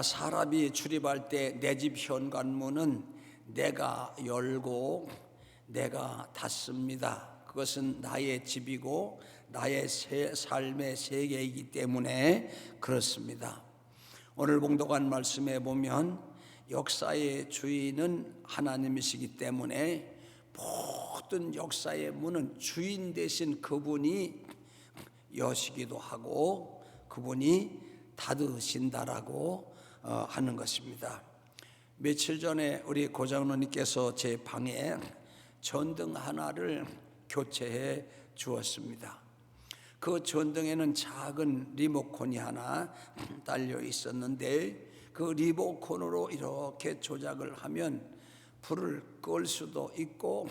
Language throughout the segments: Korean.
사람이 출입할 때 내 집 현관문은 내가 열고 내가 닫습니다. 그것은 나의 집이고 나의 삶의 세계이기 때문에 그렇습니다. 오늘 봉독한 말씀에 보면 역사의 주인은 하나님이시기 때문에 모든 역사의 문은 주인 되신 그분이 여시기도 하고 그분이 닫으신다라고 하는 것입니다. 며칠 전에 우리 고장로님께서 제 방에 전등 하나를 교체해 주었습니다. 그 전등에는 작은 리모컨이 하나 달려 있었는데 그 리모컨으로 이렇게 조작을 하면 불을 끌 수도 있고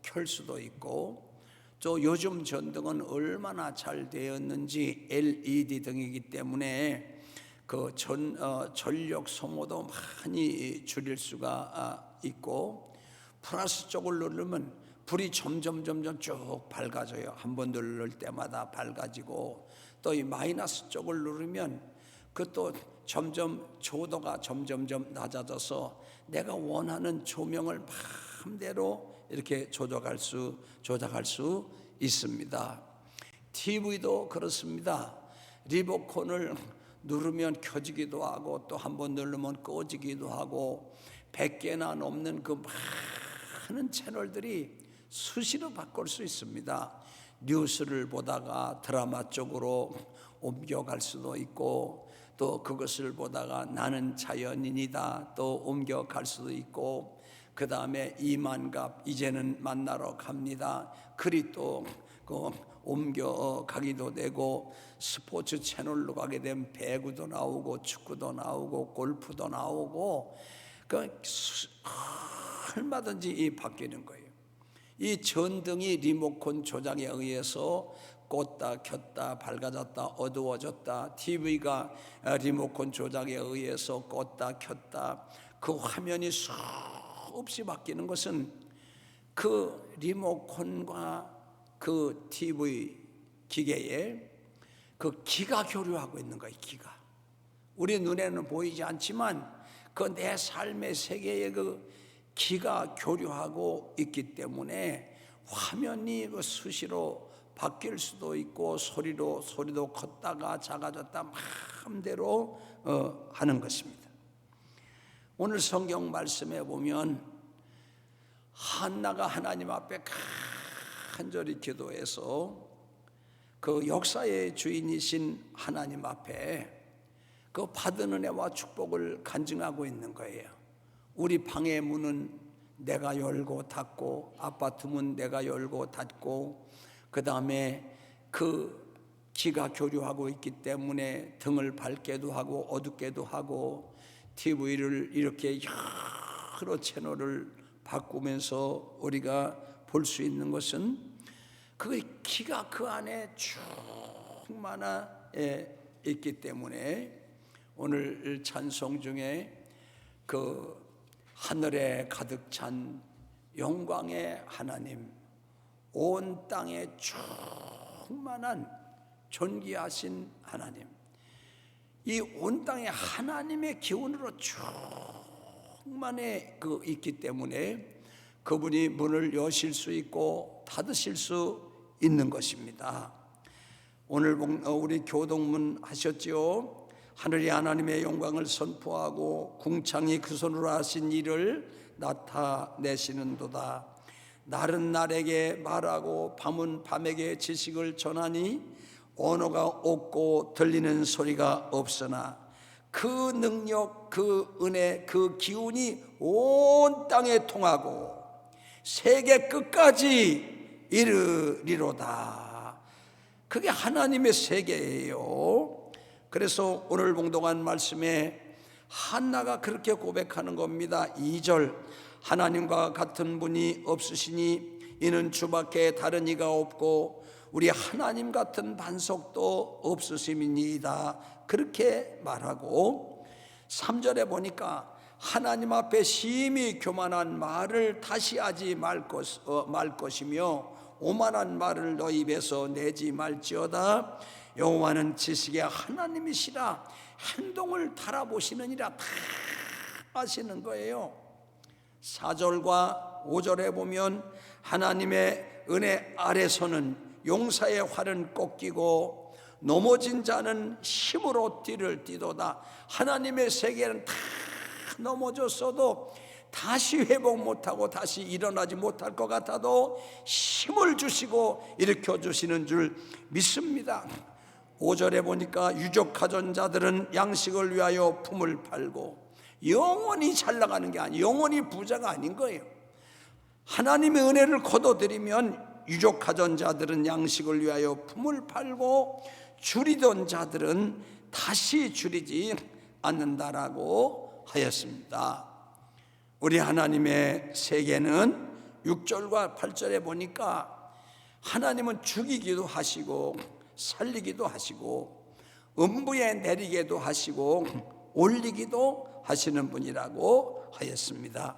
켤 수도 있고, 또 요즘 전등은 얼마나 잘 되었는지 LED 등이기 때문에 그 전력 소모도 많이 줄일 수가 있고, 플러스 쪽을 누르면 불이 점점 쭉 밝아져요. 한 번 누를 때마다 밝아지고, 또 이 마이너스 쪽을 누르면 그것도 점점 조도가 점점 낮아져서 내가 원하는 조명을 마음대로 이렇게 조작할 수 있습니다. TV도 그렇습니다. 리모컨을 누르면 켜지기도 하고 또 한 번 누르면 꺼지기도 하고 100개나 넘는 그 많은 채널들이 수시로 바꿀 수 있습니다. 뉴스를 보다가 드라마 쪽으로 옮겨갈 수도 있고, 또 그것을 보다가 나는 자연인이다 또 옮겨갈 수도 있고, 그 다음에 이만갑 이제는 만나러 갑니다 그리 또 옮겨가기도 되고, 스포츠 채널로 가게 되면 배구도 나오고 축구도 나오고 골프도 나오고, 얼마든지 바뀌는 거예요. 이 전등이 리모컨 조작에 의해서 껐다 켰다 밝아졌다 어두워졌다, TV가 리모컨 조작에 의해서 껐다 켰다, 그 화면이 수없이 바뀌는 것은 그 리모컨과 그 TV 기계에 그 기가 교류하고 있는 거예요. 기가 우리 눈에는 보이지 않지만 그 내 삶의 세계에 그 기가 교류하고 있기 때문에 화면이 수시로 바뀔 수도 있고 소리도 컸다가 작아졌다 마음대로 하는 것입니다. 오늘 성경 말씀에 보면 한나가 하나님 앞에 간절히 기도해서 그 역사의 주인이신 하나님 앞에 그 받은 은혜와 축복을 간증하고 있는 거예요. 우리 방의 문은 내가 열고 닫고, 아파트 문 내가 열고 닫고, 그 다음에 그 기가 교류하고 있기 때문에 등을 밝게도 하고 어둡게도 하고, TV를 이렇게 여러 채널을 바꾸면서 우리가 볼 수 있는 것은 그 기가 그 안에 충만하 있기 때문에 오늘 찬송 중에 그 하늘에 가득 찬 영광의 하나님, 온 땅에 충만한 존귀하신 하나님, 이 온 땅에 하나님의 기운으로 충만해 있기 때문에 그분이 문을 여실 수 있고 닫으실 수 있는 것입니다. 오늘 우리 교동문 하셨지요. 하늘이 하나님의 영광을 선포하고 궁창이 그 손으로 하신 일을 나타내시는도다. 날은 날에게 말하고 밤은 밤에게 지식을 전하니 언어가 없고 들리는 소리가 없으나 그 능력, 그 은혜, 그 기운이 온 땅에 통하고 세계 끝까지 이르리로다. 그게 하나님의 세계예요. 그래서 오늘 봉독한 말씀에 한나가 그렇게 고백하는 겁니다. 2절, 하나님과 같은 분이 없으시니 이는 주밖에 다른 이가 없고 우리 하나님 같은 반석도 없으심이니이다. 그렇게 말하고 3절에 보니까 하나님 앞에 심히 교만한 말을 다시 하지 말 것이며 오만한 말을 너 입에서 내지 말지어다. 여호와는 지식의 하나님이시라 행동을 달아보시느니라 다 아시는 거예요. 4절과 5절에 보면 하나님의 은혜 아래서는 용사의 활은 꺾이고 넘어진 자는 힘으로 띠를 띠도다. 하나님의 세계는 다 넘어졌어도 다시 회복 못하고 다시 일어나지 못할 것 같아도 힘을 주시고 일으켜 주시는 줄 믿습니다. 5절에 보니까 유족하전자들은 양식을 위하여 품을 팔고, 영원히 잘 나가는 게 아니에요. 영원히 부자가 아닌 거예요. 하나님의 은혜를 거둬들이면 유족하던 자들은 양식을 위하여 품을 팔고 줄이던 자들은 다시 줄이지 않는다라고 하였습니다. 우리 하나님의 세계는 6절과 8절에 보니까 하나님은 죽이기도 하시고 살리기도 하시고 음부에 내리게도 하시고 올리기도 하시는 분이라고 하였습니다.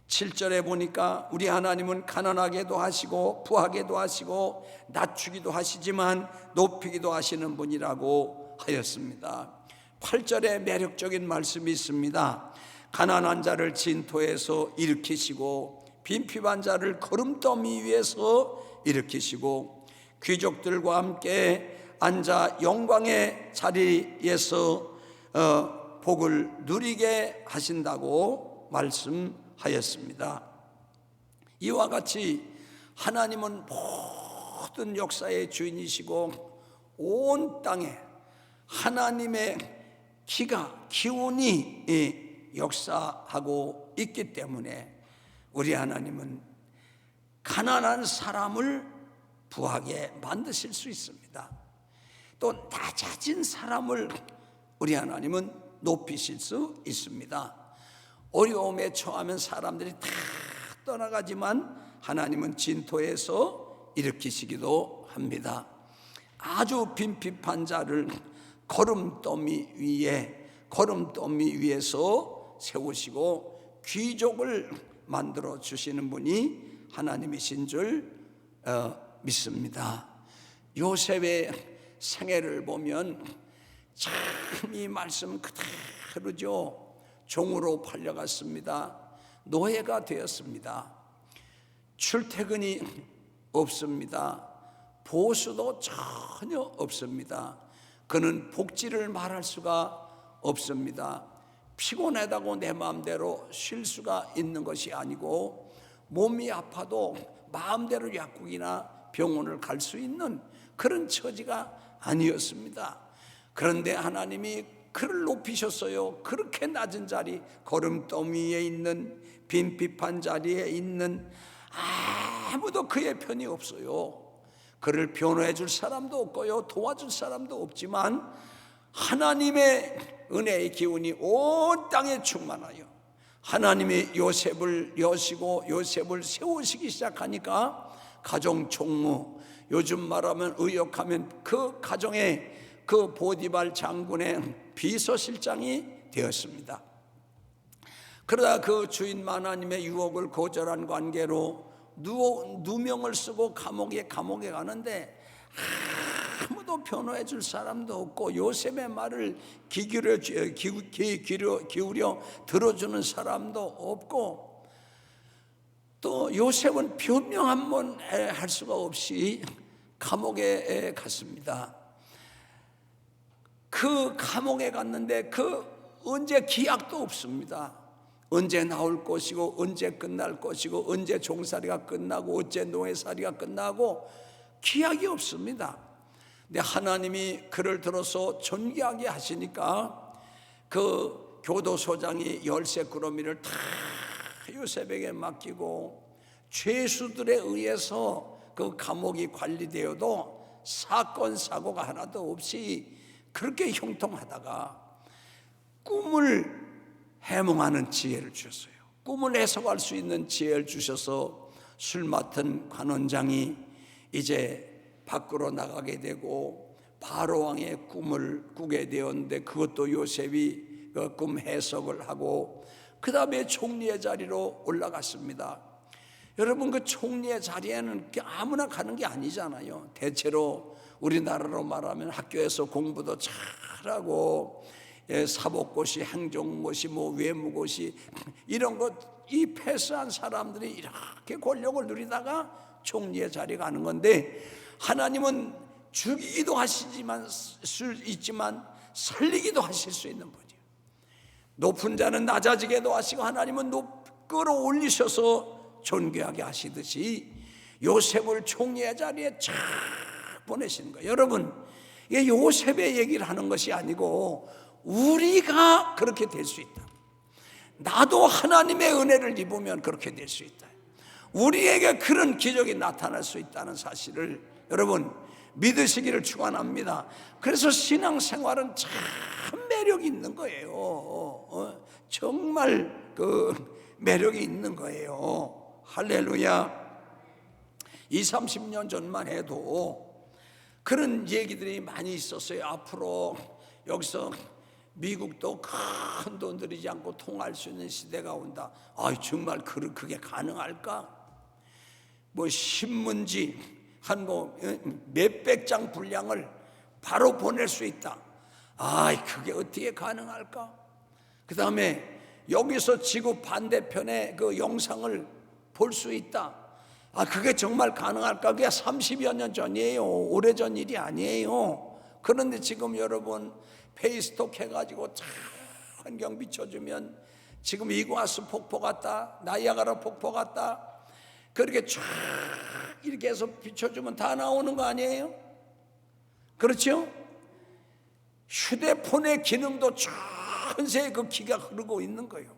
7절에 보니까 우리 하나님은 가난하게도 하시고 부하게도 하시고 낮추기도 하시지만 높이기도 하시는 분이라고 하였습니다. 8절에 매력적인 말씀이 있습니다. 가난한 자를 진토에서 일으키시고 빈핍한 자를 거름더미 위에서 일으키시고 귀족들과 함께 앉아 영광의 자리에서 복을 누리게 하신다고 말씀하였습니다. 이와 같이 하나님은 모든 역사의 주인이시고 온 땅에 하나님의 기운이 역사하고 있기 때문에 우리 하나님은 가난한 사람을 부하게 만드실 수 있습니다. 또 낮아진 사람을 우리 하나님은 높이실 수 있습니다. 어려움에 처하면 사람들이 다 떠나가지만 하나님은 진토에서 일으키시기도 합니다. 아주 빈핍한 자를 거름더미 위에서 세우시고 귀족을 만들어 주시는 분이 하나님이신 줄 믿습니다. 요셉의 생애를 보면 참 이 말씀 그대로죠. 종으로 팔려갔습니다. 노예가 되었습니다. 출퇴근이 없습니다. 보수도 전혀 없습니다. 그는 복지를 말할 수가 없습니다. 피곤하다고 내 마음대로 쉴 수가 있는 것이 아니고 몸이 아파도 마음대로 약국이나 병원을 갈 수 있는 그런 처지가 아니었습니다. 그런데 하나님이 그를 높이셨어요. 그렇게 낮은 자리, 거름더미에 있는 빈핍한 자리에 있는 아무도 그의 편이 없어요. 그를 변호해 줄 사람도 없고요, 도와줄 사람도 없지만 하나님의 은혜의 기운이 온 땅에 충만하여 하나님이 요셉을 여시고 요셉을 세우시기 시작하니까 가정 총무, 요즘 말하면 의역하면 그 가정의 그 보디발 장군의 비서실장이 되었습니다. 그러다 그 주인 하나님의 유혹을 거절한 관계로 누명을 쓰고 감옥에 가는데 아무도 변호해 줄 사람도 없고 요셉의 말을 귀 기울여 들어주는 사람도 없고 또 요셉은 변명 한 번 할 수가 없이 감옥에 갔습니다. 그 감옥에 갔는데 언제 기약도 없습니다. 언제 나올 것이고 언제 끝날 것이고 언제 종살이가 끝나고 언제 노예살이가 끝나고 기약이 없습니다. 근데 하나님이 그를 들어서 존귀하게 하시니까 그 교도소장이 열쇠꾸러미를 다 요셉에게 맡기고 죄수들에 의해서 그 감옥이 관리되어도 사건 사고가 하나도 없이 그렇게 형통하다가 꿈을 해몽하는 지혜를 주셨어요. 꿈을 해석할 수 있는 지혜를 주셔서 술 맡은 관원장이 이제 밖으로 나가게 되고 바로왕의 꿈을 꾸게 되었는데 그것도 요셉이 그 꿈 해석을 하고 그 다음에 총리의 자리로 올라갔습니다. 여러분 그 총리의 자리에는 아무나 가는 게 아니잖아요. 대체로 우리나라로 말하면 학교에서 공부도 잘하고 사법고시, 행정고시, 외무고시 이런 것 이 패스한 사람들이 이렇게 권력을 누리다가 총리의 자리에 가는 건데, 하나님은 죽이기도 하시지만 살리기도 하실 수 있는 분이에요. 높은 자는 낮아지게도 하시고 하나님은 끌어올리셔서 존귀하게 하시듯이 요셉을 총리의 자리에 쫙 보내시는 거예요. 여러분, 이게 요셉의 얘기를 하는 것이 아니고 우리가 그렇게 될 수 있다. 나도 하나님의 은혜를 입으면 그렇게 될 수 있다. 우리에게 그런 기적이 나타날 수 있다는 사실을 여러분 믿으시기를 축원합니다. 그래서 신앙생활은 참 매력이 있는 거예요. 정말 그 매력이 있는 거예요. 할렐루야. 20, 30년 전만 해도 그런 얘기들이 많이 있었어요. 앞으로 여기서 미국도 큰 돈 들이지 않고 통할 수 있는 시대가 온다. 정말 그게 가능할까? 신문지 한 몇백 장 분량을 바로 보낼 수 있다. 그게 어떻게 가능할까? 그 다음에 여기서 지구 반대편의 그 영상을 볼 수 있다. 그게 정말 가능할까? 그게 30여 년 전이에요. 오래전 일이 아니에요. 그런데 지금 여러분 페이스톡 해가지고 참 환경 비춰주면 지금 이구아스 폭포 같다, 나이아가라 폭포 같다, 그렇게 쫙 이렇게 해서 비춰주면 다 나오는 거 아니에요? 그렇죠? 휴대폰의 기능도 전세에 그 기가 흐르고 있는 거예요.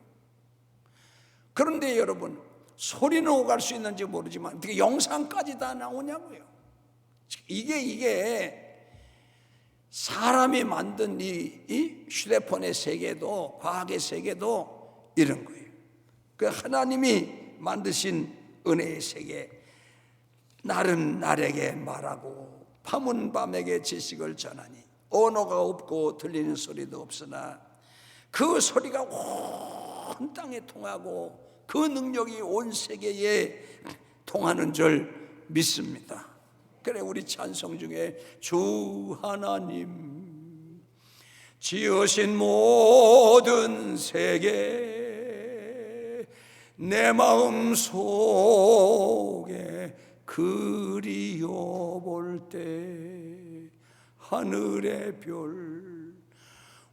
그런데 여러분 소리는 오갈 수 있는지 모르지만 어떻게 영상까지 다 나오냐고요. 이게 사람이 만든 이 휴대폰의 세계도 과학의 세계도 이런 거예요. 그 하나님이 만드신 은혜의 세계, 날은 날에게 말하고 밤은 밤에게 지식을 전하니 언어가 없고 들리는 소리도 없으나 그 소리가 온 땅에 통하고 그 능력이 온 세계에 통하는 줄 믿습니다. 그래 우리 찬송 중에 주 하나님 지으신 모든 세계 내 마음 속에 그리워볼 때 하늘의 별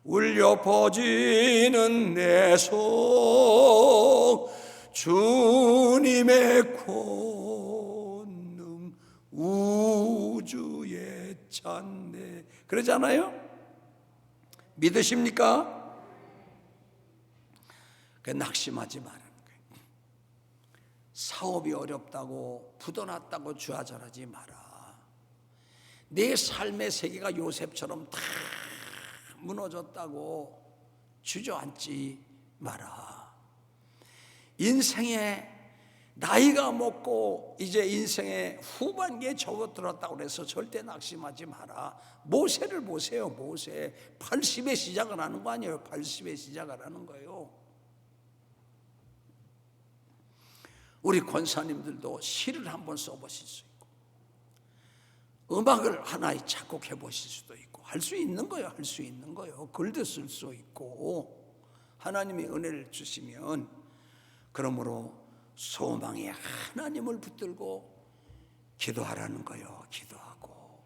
울려 퍼지는 내 속 주님의 권능 우주에 찬네 그러잖아요. 믿으십니까? 낙심하지 말아요. 사업이 어렵다고 부도났다고 주저하지 마라. 내 삶의 세계가 요셉처럼 다 무너졌다고 주저앉지 마라. 인생에 나이가 먹고 이제 인생의 후반기에 접어들었다고 해서 절대 낙심하지 마라. 모세를 보세요. 모세 80에 시작을 하는 거 아니에요. 80에 시작을 하는 거예요. 우리 권사님들도 시를 한번 써보실 수 있고 음악을 하나 작곡해 보실 수도 있고 할 수 있는 거예요. 할 수 있는 거예요. 글도 쓸 수 있고 하나님이 은혜를 주시면 그러므로 소망에 하나님을 붙들고 기도하라는 거예요. 기도하고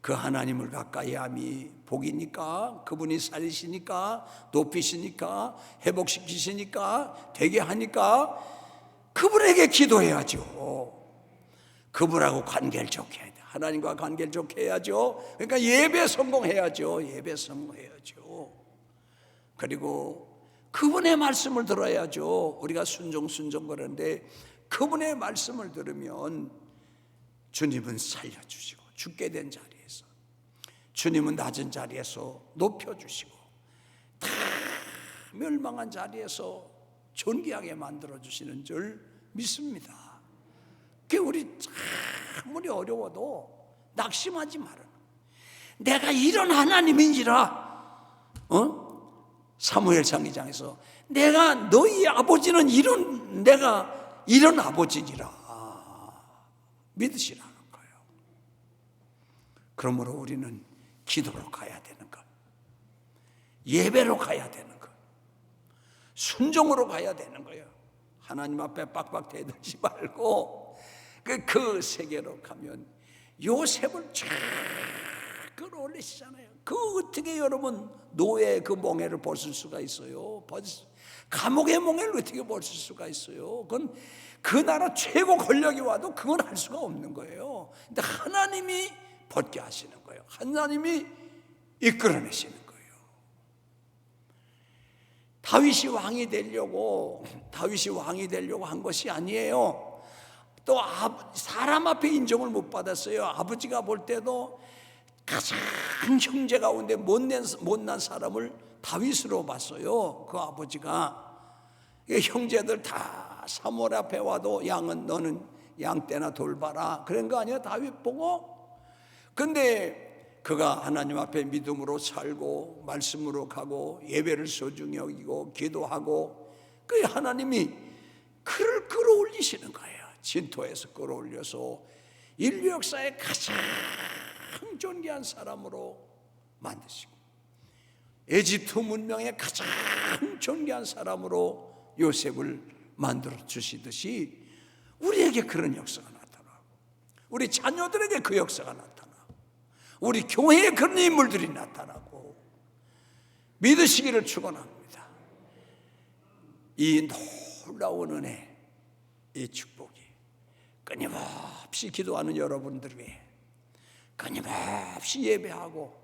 그 하나님을 가까이 함이 복이니까 그분이 살리시니까 높이시니까 회복시키시니까 되게 하니까 그분에게 기도해야죠. 그분하고 관계를 좋게 해야 돼. 하나님과 관계를 좋게 해야죠. 그러니까 예배 성공해야죠. 예배 성공해야죠. 그리고 그분의 말씀을 들어야죠. 우리가 순종 그러는데 그분의 말씀을 들으면 주님은 살려주시고 죽게 된 자리에서 주님은 낮은 자리에서 높여주시고 다 멸망한 자리에서 존귀하게 만들어주시는 줄 믿습니다. 그게 우리 아무리 어려워도 낙심하지 말아요. 내가 이런 하나님인지라 사무엘상 2장에서 내가 너희 아버지는 내가 이런 아버지니라 믿으시라는 거예요. 그러므로 우리는 기도로 가야 되는 것, 예배로 가야 되는 것, 순종으로 가야 되는 거예요. 하나님 앞에 빡빡 대들지 말고 그 세계로 가면 요셉을 쫙 끌어올리시잖아요. 그 어떻게 여러분 노예의 그 몽해를 벗을 수가 있어요? 감옥의 몽해를 어떻게 벗을 수가 있어요? 그건 그 나라 최고 권력이 와도 그건 할 수가 없는 거예요. 근데 하나님이 벗게 하시는 거예요. 하나님이 이끌어내시는 거예요. 다윗이 왕이 되려고 한 것이 아니에요. 또 사람 앞에 인정을 못 받았어요. 아버지가 볼 때도 가장 형제 가운데 못난 사람을 다윗으로 봤어요. 그 아버지가 형제들 다 사무엘 앞에 와도 너는 양 떼나 돌봐라 그런 거 아니에요? 다윗 보고. 근데 그가 하나님 앞에 믿음으로 살고 말씀으로 가고 예배를 소중히 여기고 기도하고 그 하나님이 그를 끌어올리시는 거예요. 진토에서 끌어올려서 인류 역사의 가장 존귀한 사람으로 만드시고 에집트 문명의 가장 존귀한 사람으로 요셉을 만들어 주시듯이 우리에게 그런 역사가 나타나고 우리 자녀들에게 그 역사가 나타나고 우리 교회에 그런 인물들이 나타나고 믿으시기를 축원합니다. 이 놀라운 은혜, 이 축복이 끊임없이 기도하는 여러분들 위해 끊임없이 예배하고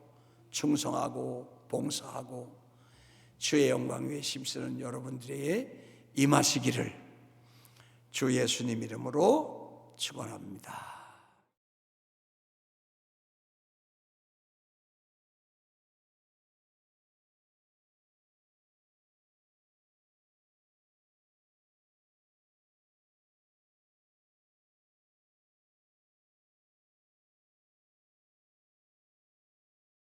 충성하고 봉사하고 주의 영광 위에 힘쓰는 여러분들에게 임하시기를 주 예수님 이름으로 축원합니다.